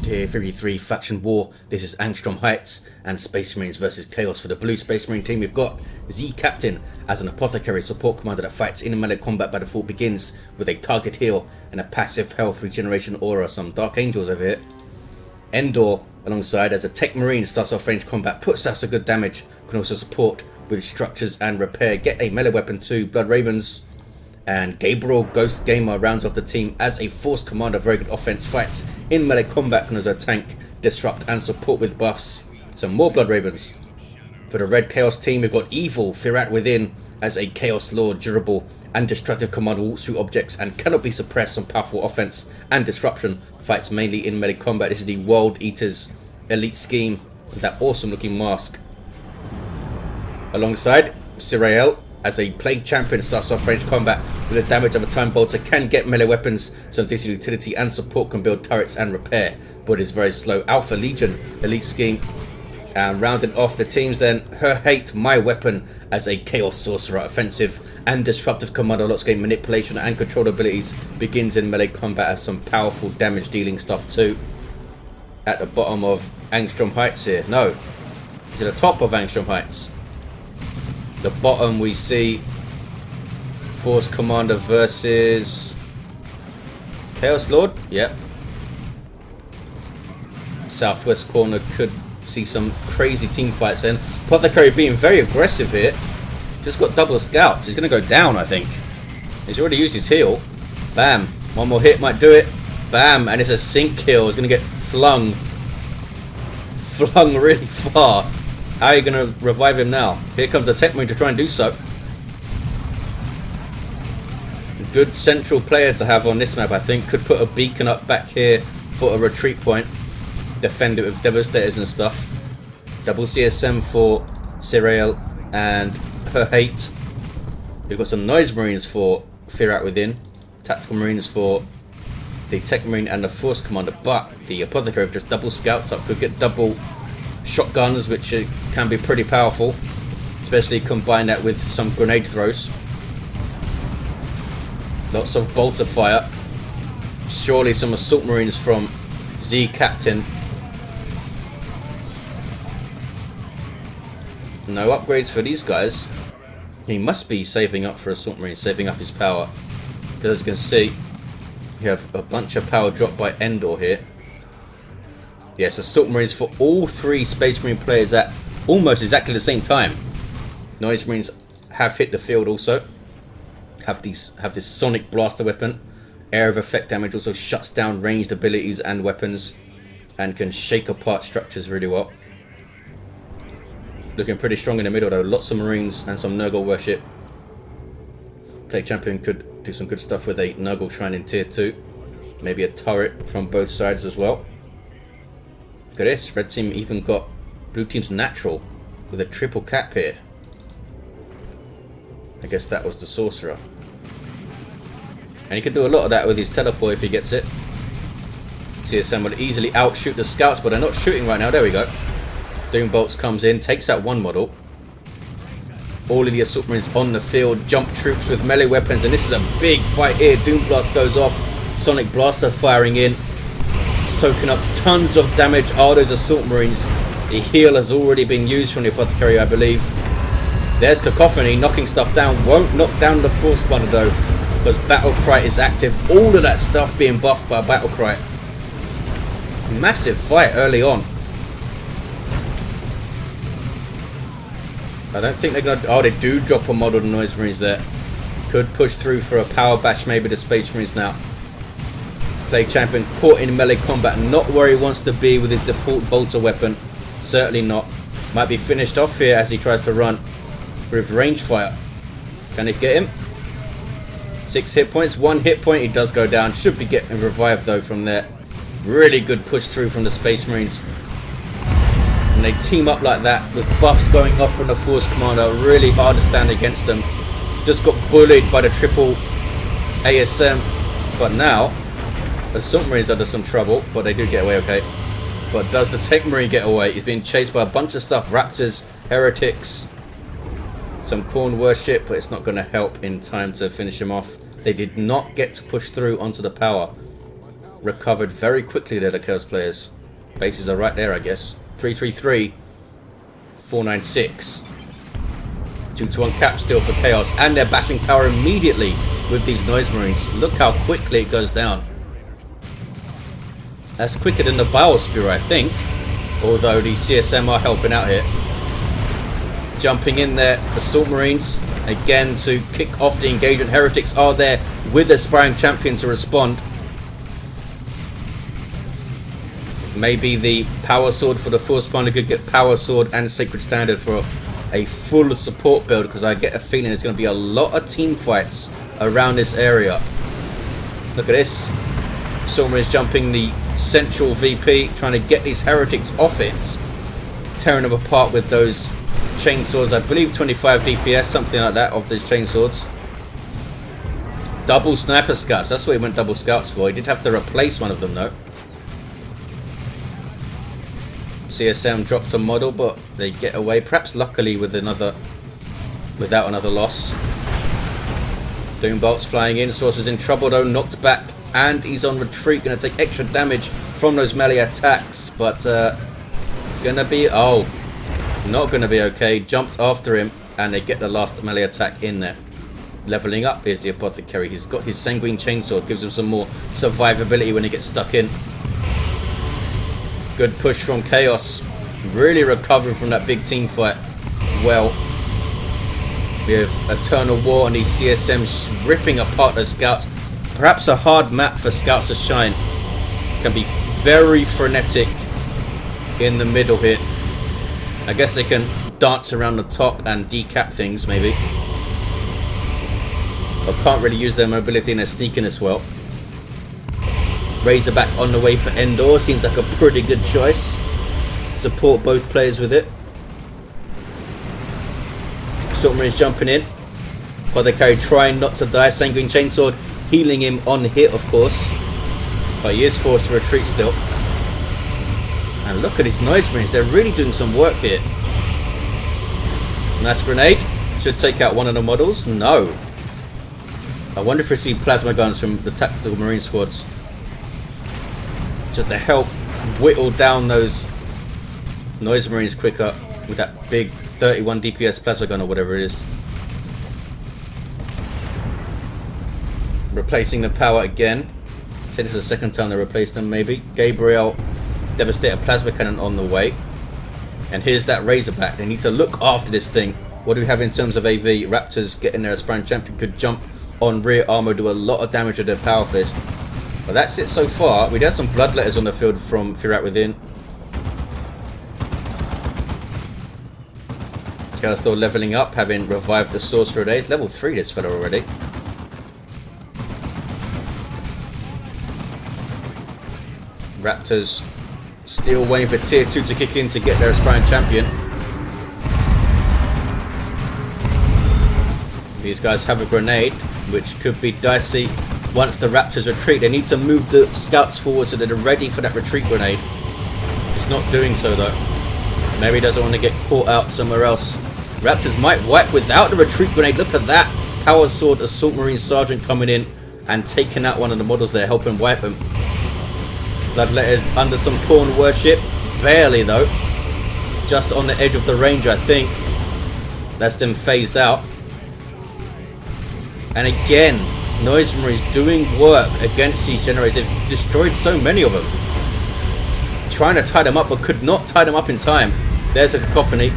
Loyalist here, 53 Faction War. This is Angstrom Heights and Space Marines versus Chaos. For the blue Space Marine team, we've got Z Captain as an Apothecary support commander that fights in melee combat by default, begins with a targeted heal and a passive health regeneration aura. Some Dark Angels over here. Endor alongside as a Techmarine, starts off range combat, puts out some good damage, can also support with structures and repair. Get a melee weapon too, Blood Ravens. And GabrielGhostGamer rounds off the team as a force commander, very good offense, fights in melee combat, can also tank, disrupt and support with buffs. Some more Blood Ravens. For the red Chaos team, we've got Evil, firatwithin as a Chaos Lord, durable and destructive commander, walks through objects and cannot be suppressed. Some powerful offense and disruption, fights mainly in melee combat. This is the World Eaters elite scheme with that awesome looking mask. Alongside Sirael as a Plague Champion, starts off range combat with the damage of a Time Bolter, can get melee weapons, some decent utility and support, can build turrets and repair, but is very slow. Alpha Legion elite scheme. And rounding off the teams then, Her Hate, my weapon as a Chaos Sorcerer, offensive and disruptive commander, lots of game manipulation and control abilities, begins in melee combat as some powerful damage dealing stuff too. At the bottom of Angstrom Heights here, no, to the top of Angstrom Heights. The bottom we see Force Commander versus Chaos Lord. Yep. Southwest corner could see some crazy team fights then. Apothecary being very aggressive here. Just got double scouts. He's going to go down, I think. He's already used his heal. Bam. One more hit might do it. Bam. And it's a sink kill. He's going to get flung really far. How are you going to revive him now? Here comes the Techmarine to try and do so. Good central player to have on this map, I think. Could put a beacon up back here for a retreat point. Defend it with Devastators and stuff. Double CSM for Sirael and Her Hate. We've got some Noise Marines for firatwithin. Tactical Marines for the Techmarine and the Force Commander. But the Apothecary just double scouts up. Could get double shotguns, which can be pretty powerful, especially combine that with some grenade throws. Lots of bolter fire. Surely some assault marines from Z Captain. No upgrades for these guys. He must be saving up for assault marines, saving up his power, because as you can see, you have a bunch of power dropped by Endor here. Yes, assault marines for all three Space Marine players at almost exactly the same time. Noise Marines have hit the field also. Have this sonic blaster weapon. Area of effect damage, also shuts down ranged abilities and weapons, and can shake apart structures really well. Looking pretty strong in the middle though. Lots of Marines and some Nurgle worship. Plague Champion could do some good stuff with a Nurgle Shrine in tier 2. Maybe a turret from both sides as well. Look at this, red team even got blue team's natural with a triple cap here. I guess that was the sorcerer. And he could do a lot of that with his teleport if he gets it. CSM would easily outshoot the scouts, but they're not shooting right now. There we go. Doombolts comes in, takes out one model. All of the assault marines on the field, jump troops with melee weapons, and this is a big fight here. Doom Blast goes off, Sonic Blaster firing in, soaking up tons of damage. Oh, those assault marines. The heal has already been used from the Apothecary, I believe. There's Cacophony knocking stuff down. Won't knock down the Force Commander though, because Battle Cry is active. All of that stuff being buffed by Battle Cry. Massive fight early on. I don't think they're going to... Oh, they do drop a model of Noise Marines there. Could push through for a power bash, maybe the Space Marines now. Plague Champion caught in melee combat, not where he wants to be with his default bolter weapon. Certainly not. Might be finished off here as he tries to run with range fire. Can it get him? 6 hit points, 1 hit point. He does go down. Should be getting revived though from there. Really good push through from the Space Marines. And they team up like that with buffs going off from the Force Commander. Really hard to stand against them. Just got bullied by the triple ASM. But now Assault Marines under some trouble, but they do get away okay. But does the Techmarine get away? He's being chased by a bunch of stuff. Raptors, Heretics, some Khorne worship, but it's not going to help in time to finish him off. They did not get to push through onto the power. Recovered very quickly there, the Chaos players. Bases are right there, I guess. 333, 496. 2-1 cap still for Chaos, and they're bashing power immediately with these Noise Marines. Look how quickly it goes down. That's quicker than the Bile Spear, I think. Although the CSM are helping out here. Jumping in there, Assault Marines again to kick off the engagement. Heretics are there with Aspiring Champion to respond. Maybe the Power Sword for the Force Commander could get Power Sword and Sacred Standard for a full support build, because I get a feeling there's going to be a lot of team fights around this area. Look at this. Sorcerer is jumping the central VP, trying to get these heretics off it, tearing them apart with those chainswords. I believe 25 DPS, something like that, of these chainswords. Double sniper scouts, that's what he went double scouts for. He did have to replace one of them though. CSM dropped a model, but they get away, perhaps luckily without another loss. Doombolt's flying in. Sorcerer's in trouble though, knocked back, and he's on retreat. Going to take extra damage from those melee attacks, but gonna be not gonna be okay. Jumped after him, and they get the last melee attack in there. Leveling up. Here's the Apothecary. He's got his Sanguine Chainsword, gives him some more survivability when he gets stuck in. Good push from Chaos. Really recovering from that big team fight. Well, we have Eternal War and these CSMs ripping apart those scouts. Perhaps a hard map for scouts to shine. Can be very frenetic in the middle here. I guess they can dance around the top and decap things maybe. But can't really use their mobility and their sneakiness well. Razorback on the way for Endor. Seems like a pretty good choice. Support both players with it. Sorcerer is jumping in. Apothecary trying not to die. Sanguine Chainsword healing him on hit, of course. But he is forced to retreat still. And look at his Noise Marines. They're really doing some work here. Nice grenade. Should take out one of the models. No. I wonder if we see plasma guns from the tactical marine squads, just to help whittle down those Noise Marines quicker with that big 31 DPS plasma gun or whatever it is. Replacing the power again. I think it's the second time they replaced them maybe. Gabriel, Devastator Plasma Cannon on the way. And here's that Razorback. They need to look after this thing. What do we have in terms of AV? Raptors getting their Aspiring Champion, could jump on rear armor, do a lot of damage with their Power Fist. But that's it so far. We do have some Bloodletters on the field from firatwithin. Chaos still leveling up, having revived the Sorcerer days. Level 3 this fella already. Raptors still waiting for tier 2 to kick in to get their Aspiring Champion. These guys have a grenade, which could be dicey. Once the Raptors retreat, they need to move the scouts forward so that they're ready for that retreat grenade. He's not doing so though. Maybe he doesn't want to get caught out somewhere else. Raptors might wipe without the retreat grenade. Look at that. Power Sword Assault Marine Sergeant coming in and taking out one of the models there, helping wipe him. Bloodletters under some pawn worship. Barely though. Just on the edge of the range, I think. That's them phased out. And again, Noise Marines doing work against these generators. They've destroyed so many of them. Trying to tie them up, but could not tie them up in time. There's a cacophony.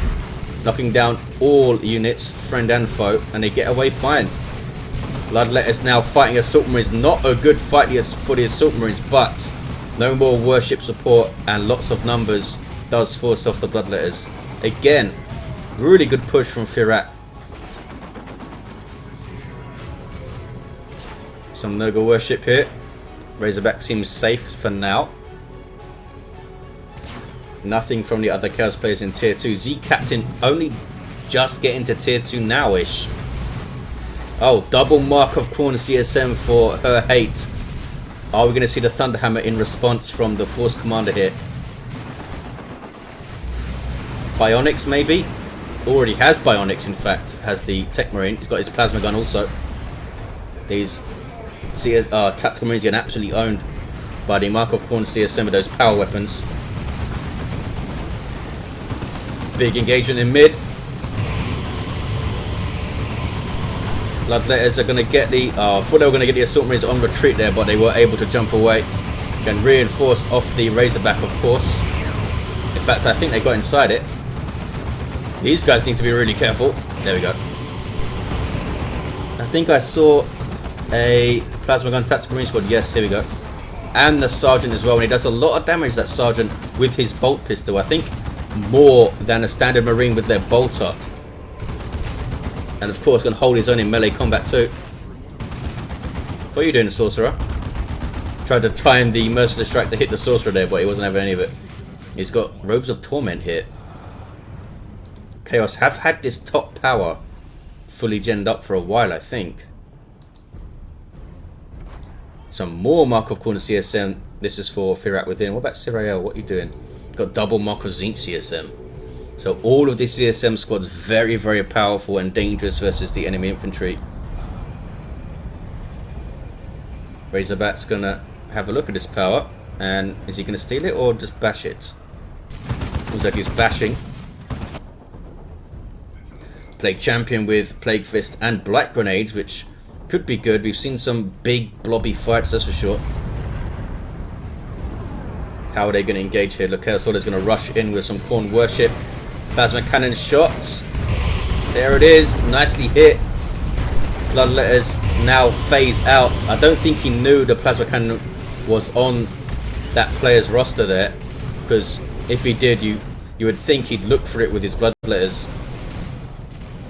Knocking down all units, friend and foe, and they get away fine. Bloodletters now fighting Assault Marines. Not a good fight for the Assault Marines, but no more worship support and lots of numbers does force off the Bloodletters. Again, really good push from Firat. Some Nurgle worship here. Razorback seems safe for now. Nothing from the other Chaos players in tier 2. Z Captain only just getting to tier 2 now-ish. Oh, double Mark of Corn CSM for her hate. Are we going to see the Thunderhammer in response from the Force Commander here? Bionics maybe? Already has Bionics in fact. Has the Techmarine. He's got his Plasma Gun also. These Tactical Marines getting absolutely owned by the Mark of Corn CSM with those power weapons. Big engagement in mid. Bloodletters are going to get the... I thought they were going to get the Assault Marines on retreat there, but they were able to jump away. Can reinforce off the Razorback, of course. In fact, I think they got inside it. These guys need to be really careful. There we go. I think I saw a Plasma Gun Tactical Marine Squad. Yes, here we go. And the Sergeant as well. And he does a lot of damage, that Sergeant, with his bolt pistol. I think more than a standard Marine with their bolter. And of course, going to hold his own in melee combat too. What are you doing, Sorcerer? Tried to time the Merciless Strike to hit the Sorcerer there, but he wasn't having any of it. He's got Robes of Torment here. Chaos have had this top power fully genned up for a while, I think. Some more Mark of Corner CSM. This is for firatwithin. What about Sirael? What are you doing? Got double Mark of Zinc CSM. So all of the CSM squad's very, very powerful and dangerous versus the enemy infantry. Razorback's gonna have a look at this power, and is he gonna steal it or just bash it? Looks like he's bashing. Plague Champion with Plague Fist and Blight Grenades, which could be good. We've seen some big blobby fights, that's for sure. How are they going to engage here? Look, Chaos Sorcerer is going to rush in with some Khorne Worship. Plasma Cannon shots. There it is. Nicely hit. Bloodletters now phase out. I don't think he knew the Plasma Cannon was on that player's roster there, because if he did, you would think he'd look for it with his Bloodletters.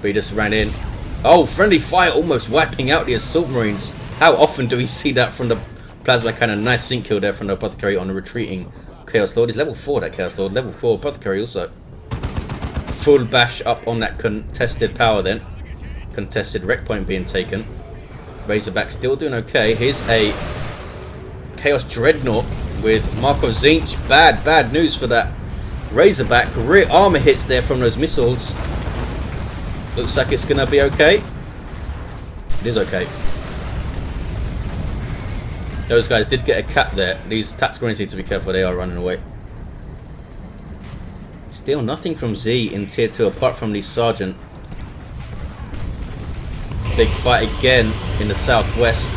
But he just ran in. Oh, friendly fire almost wiping out the Assault Marines. How often do we see that from the Plasma Cannon? Nice sync kill there from the Apothecary on the retreating Chaos Lord. He's level 4, that Chaos Lord. Level 4 Apothecary also. Full bash up on that contested power then. Contested wreck point being taken. Razorback still doing okay. Here's a Chaos Dreadnought with Mark of Zinch. Bad news for that Razorback. Rear armor hits there from those missiles. Looks like it's going to be okay. It is okay. Those guys did get a cap there. These Tactical Marines need to be careful. They are running away. Still nothing from Z in tier 2 apart from the Sergeant. Big fight again in the southwest.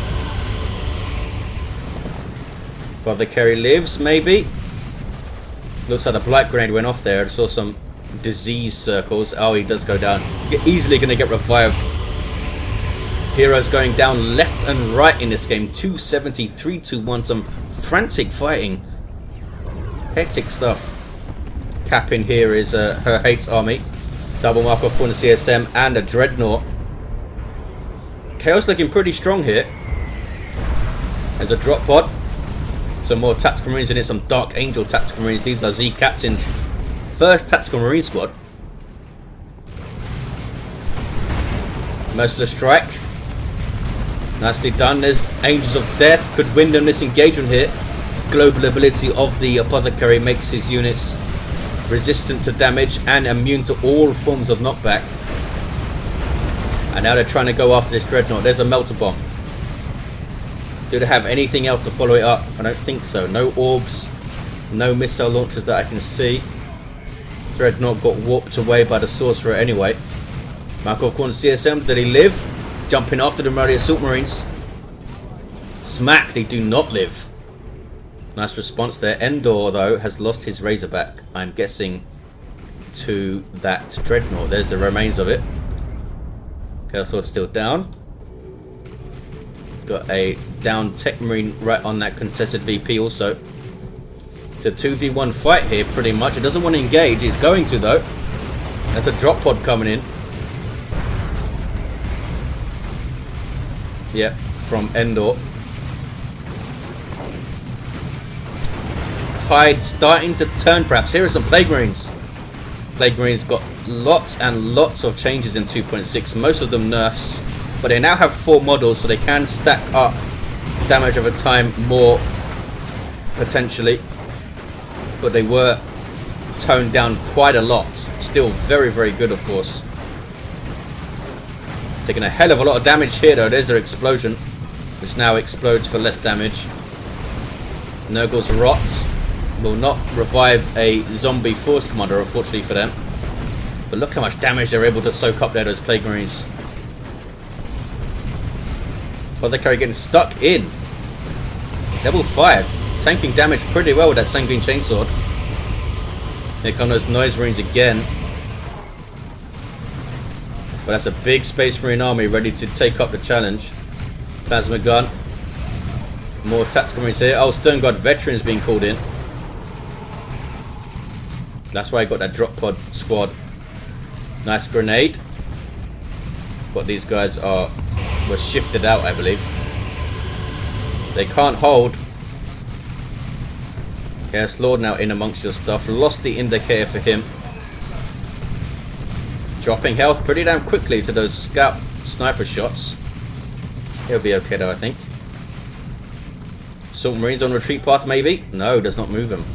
Apothecary lives, maybe. Looks like the Blight Grenade went off there. I saw some disease circles. Oh, he does go down. You're easily going to get revived. Heroes going down left and right in this game. 273 to 1. Some frantic fighting. Hectic stuff. Capping here is her Hate's army. Double Mark of Corner CSM and a Dreadnought. Chaos looking pretty strong here. There's a drop pod. Some more Tactical Marines in it. Some Dark Angel Tactical Marines. These are Z Captain's first Tactical Marine squad. Merciless Strike. Nicely done. There's Angels of Death. Could win them this engagement here. Global ability of the Apothecary makes his units resistant to damage and immune to all forms of knockback. And now they're trying to go after this Dreadnought. There's a Melter Bomb. Do they have anything else to follow it up? I don't think so. No orbs. No missile launchers that I can see. Dreadnought got warped away by the Sorcerer anyway. Mark of Corner CSM, did he live? Jumping after the Murray Assault Marines. Smack, they do not live. Nice response there. Endor, though, has lost his Razorback. I'm guessing to that Dreadnought. There's the remains of it. Chaos Sword still down. Got a down Techmarine right on that contested VP also. It's a 2v1 fight here, pretty much. It doesn't want to engage. It's going to, though. There's a drop pod coming in. Yep, from Endor. Tide starting to turn, perhaps. Here are some Plague Marines. Plague Marines got lots and lots of changes in 2.6. Most of them nerfs. But they now have 4 models, so they can stack up damage over time more, potentially. But they were toned down quite a lot. Still very, very good, of course. Taking a hell of a lot of damage here, though. There's their explosion, which now explodes for less damage. Nurgle's Rot will not revive a zombie force commander, unfortunately for them. But look how much damage they're able to soak up there, those Plague Marines. Apothecary getting stuck in. Level 5. Tanking damage pretty well with that Sanguine Chainsword. Here come those Noise Marines again. But that's a big Space Marine army ready to take up the challenge. Plasma gun. More tactical marines here. Oh, Stone Guard veterans being called in. That's why I got that drop pod squad. Nice grenade. But these guys were shifted out, I believe. They can't hold. Chaos Lord now in amongst your stuff. Lost the indicator for him. Dropping health pretty damn quickly to those scout sniper shots. He'll be okay though, I think. Assault Marines on retreat path maybe? No, does not move him.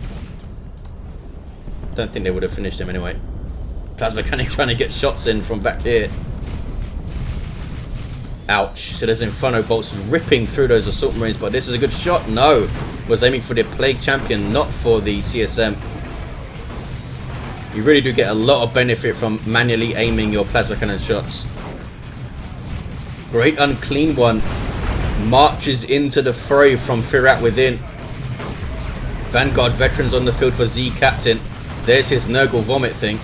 Don't think they would have finished him anyway. Plasma Cannon trying to get shots in from back here. Ouch. So there's Inferno Bolts ripping through those Assault Marines, but this is a good shot. No. Was aiming for the Plague Champion, not for the CSM. You really do get a lot of benefit from manually aiming your Plasma Cannon shots. Great Unclean One marches into the fray from firatwithin. Vanguard veterans on the field for Z Captain. There's his Nurgle Vomit thing.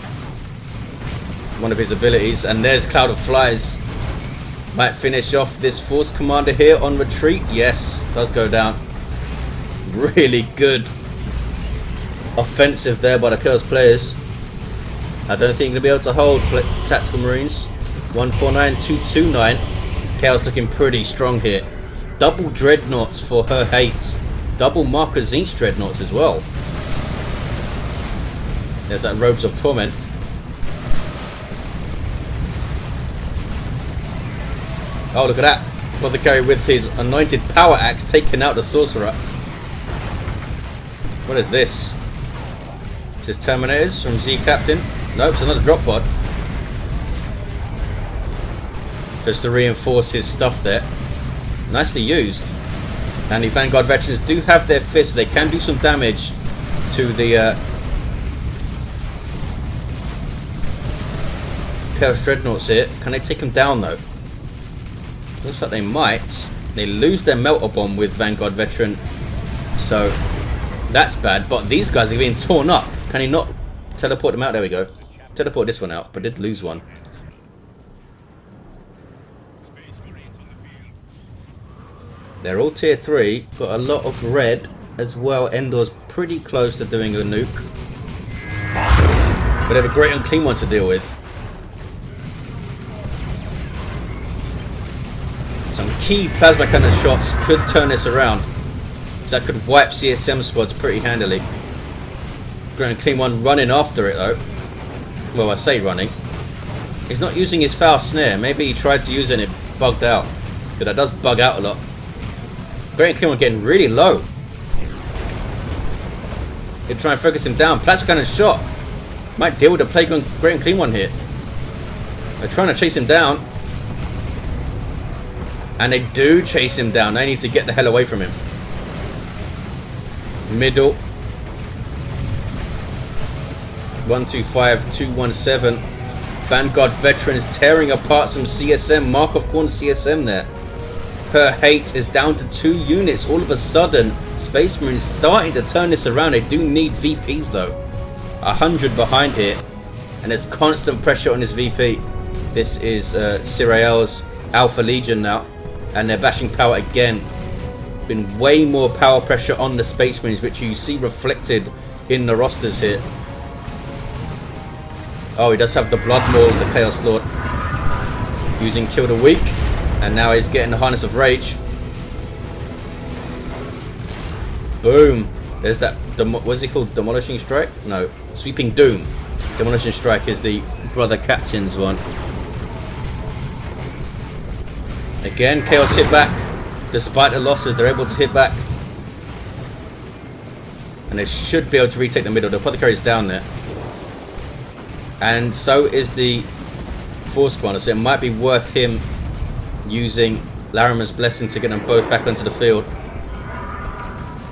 One of his abilities. And there's Cloud of Flies. Might finish off this Force Commander here on retreat. Yes, does go down. Really good offensive there by the Chaos players. I don't think they'll be able to hold Tactical Marines. 149, 229. Chaos looking pretty strong here. Double Dreadnoughts for her hates. Double Marker Zinch Dreadnoughts as well. There's that Robes of Torment. Oh, look at that. Apothecary with his Anointed Power Axe taking out the Sorcerer. What is this? Just Terminators from Z Captain. Nope, it's another drop pod. Just to reinforce his stuff there. Nicely used. And the Vanguard veterans do have their fists. They can do some damage to the Chaos Dreadnoughts here. Can they take them down though? Looks like they might. They lose their Melter Bomb with Vanguard veteran. So that's bad. But these guys are being torn up. Can he not teleport them out? There we go. Teleport this one out, but did lose one. They're all tier 3, got a lot of red as well. Endor's pretty close to doing a nuke. But they have a great unclean one to deal with. Some key Plasma Cannon shots could turn this around. So that could wipe CSM squads pretty handily. Great unclean one running after it though. Well, I say running. He's not using his Foul Snare. Maybe he tried to use it and it bugged out. Because that does bug out a lot. Great and Clean One getting really low. He'll try and focus him down. Plasma Cannon shot. Might deal with the Plague on Great and Clean One here. They're trying to chase him down. And they do chase him down. They need to get the hell away from him. Middle. 125, 217. Vanguard veterans tearing apart some CSM. Mark of Corn CSM there. Her hate is down to 2 units. All of a sudden, Space Marines starting to turn this around. They do need VPs though. 100 behind here. And there's constant pressure on this VP. This is Sirael's Alpha Legion now. And they're bashing power again. Been way more power pressure on the Space Marines, which you see reflected in the rosters here. Oh, he does have the Blood Maul, the Chaos Lord. Using Kill the Weak. And now he's getting the Harness of Rage. Boom. There's that, what's it called? Demolishing Strike? No. Sweeping Doom. Demolishing Strike is the Brother Captain's one. Again, Chaos hit back. Despite the losses, they're able to hit back. And they should be able to retake the middle. The Apothecary is down there. And so is the Force Commander. So it might be worth him using Larimer's Blessing to get them both back onto the field.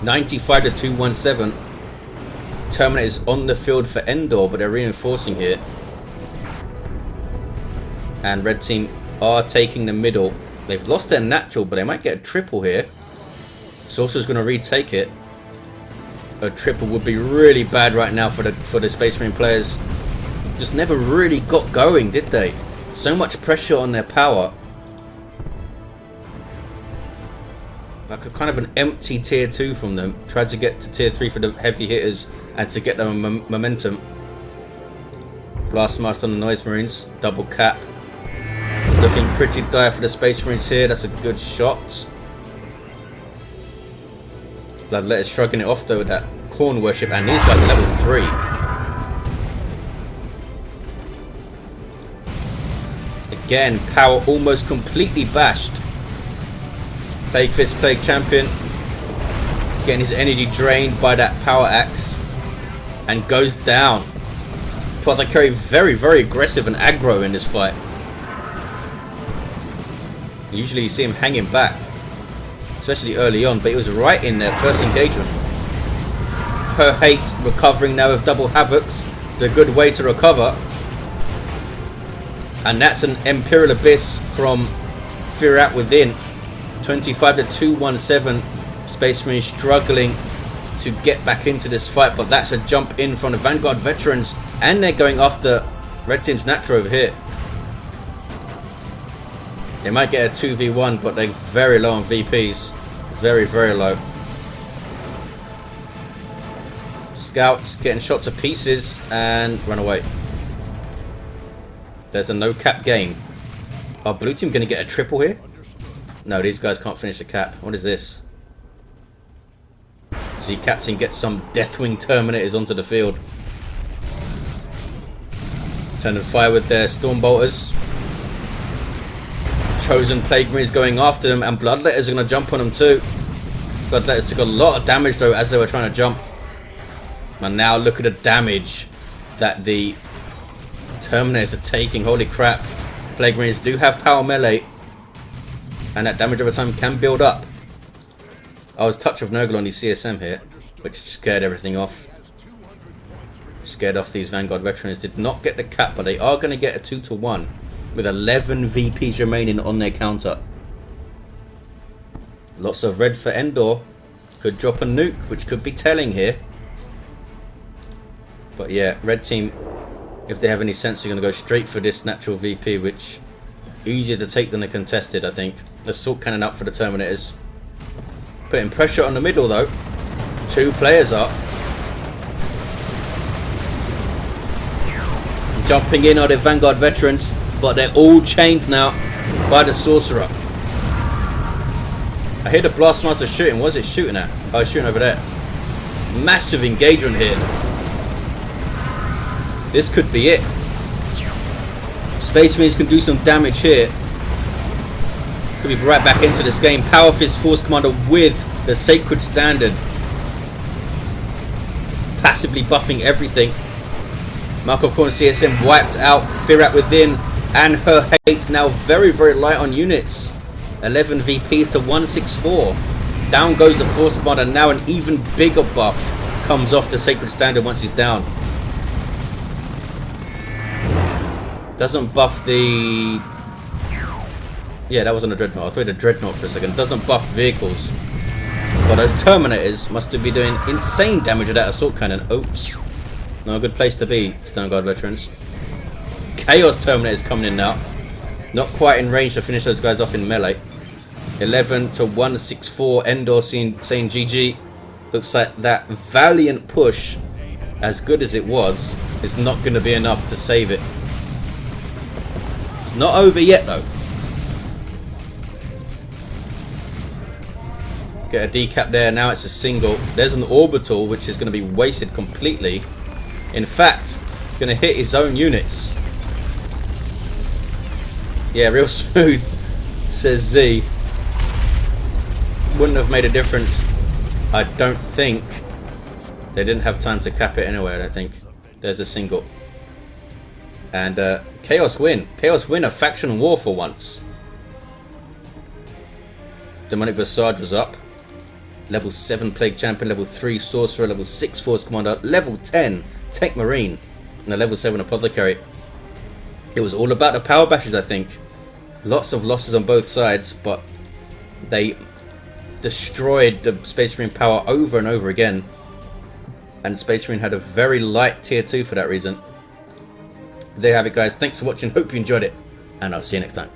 95 to 217. Terminators on the field for Endor, but they're reinforcing here. And red team are taking the middle. They've lost their natural, but they might get a triple here. Sorcerer's going to retake it. A triple would be really bad right now for the Space Marine players. Just never really got going, did they? So much pressure on their power. Like a kind of an empty tier 2 from them. Tried to get to tier 3 for the heavy hitters and to get them momentum. Blastmaster on the Noise Marines. Double cap. Looking pretty dire for the Space Marines here. That's a good shot. Bloodletter's shrugging it off though with that corn worship, and these guys are level 3. Again, power almost completely bashed. Plague Fist, Plague Champion, getting his energy drained by that power axe, and goes down. Apothecary very, very aggressive and aggro in this fight. Usually you see him hanging back, especially early on, but he was right in their first engagement. Her hate recovering now with double havocs, the good way to recover. And that's an Imperial Abyss from firatwithin. 25 to 217. Space Marine struggling to get back into this fight, but that's a jump in from the Vanguard veterans, and they're going after red team's natural over here. They might get a 2v1, but they're very low on VPs. Very, very low. Scouts getting shot to pieces and run away. There's a no cap game. Are blue team going to get a triple here? No, these guys can't finish the cap. What is this? See, Captain gets some Deathwing Terminators onto the field. Turning fire with their Stormbolters. Chosen Plague Marines going after them, and Bloodletters are going to jump on them too. Bloodletters took a lot of damage though as they were trying to jump. And now look at the damage that the Terminators are taking. Holy crap. Plague Marines do have power melee, and that damage over time can build up. I was Touch of Nurgle on the CSM here, which scared everything off. Scared off these Vanguard veterans. Did not get the cap, but they are going to get a 2-to-1 with 11 VPs remaining on their counter. Lots of red for Endor. Could drop a nuke, which could be telling here. But yeah, red team, if they have any sense, are going to go straight for this natural VP, which easier to take than the contested, I think. Assault cannon up for the Terminators. Putting pressure on the middle though. 2 players up. Jumping in are the Vanguard veterans, but they're all chained now by the Sorcerer. I hear the Blastmaster shooting. What is it shooting at? Oh, it's shooting over there. Massive engagement here. This could be it. Space Marines can do some damage here. Could be right back into this game. Power Fist Force Commander with the Sacred Standard. Passively buffing everything. Markov Corner CSM wiped out. firatwithin and her hate now very, very light on units. 11 VPs to 164. Down goes the Force Commander. Now an even bigger buff comes off the Sacred Standard once he's down. Doesn't buff the... Yeah, that wasn't a Dreadnought. I thought the Dreadnought for a second. Doesn't buff vehicles. But those Terminators must be doing insane damage with that Assault Cannon. Oops. Not a good place to be, Stone Guard veterans. Chaos Terminators coming in now. Not quite in range to finish those guys off in melee. 11 to 164. Endor saying GG. Looks like that valiant push, as good as it was, is not going to be enough to save it. Not over yet though. Get a decap there. Now it's a single. There's an orbital which is going to be wasted completely. In fact, going to hit his own units. Yeah, real smooth, says Z. Wouldn't have made a difference. I don't think. They didn't have time to cap it anyway, I don't think. There's a single. And Chaos win. Chaos win a faction war for once. Demonic Visage was up. Level 7 Plague Champion, level 3 Sorcerer, level 6 Force Commander, level 10 Techmarine, and a level 7 Apothecary. It was all about the power bashes, I think. Lots of losses on both sides, but they destroyed the Space Marine power over and over again. And Space Marine had a very light tier 2 for that reason. There you have it, guys. Thanks for watching. Hope you enjoyed it. And I'll see you next time.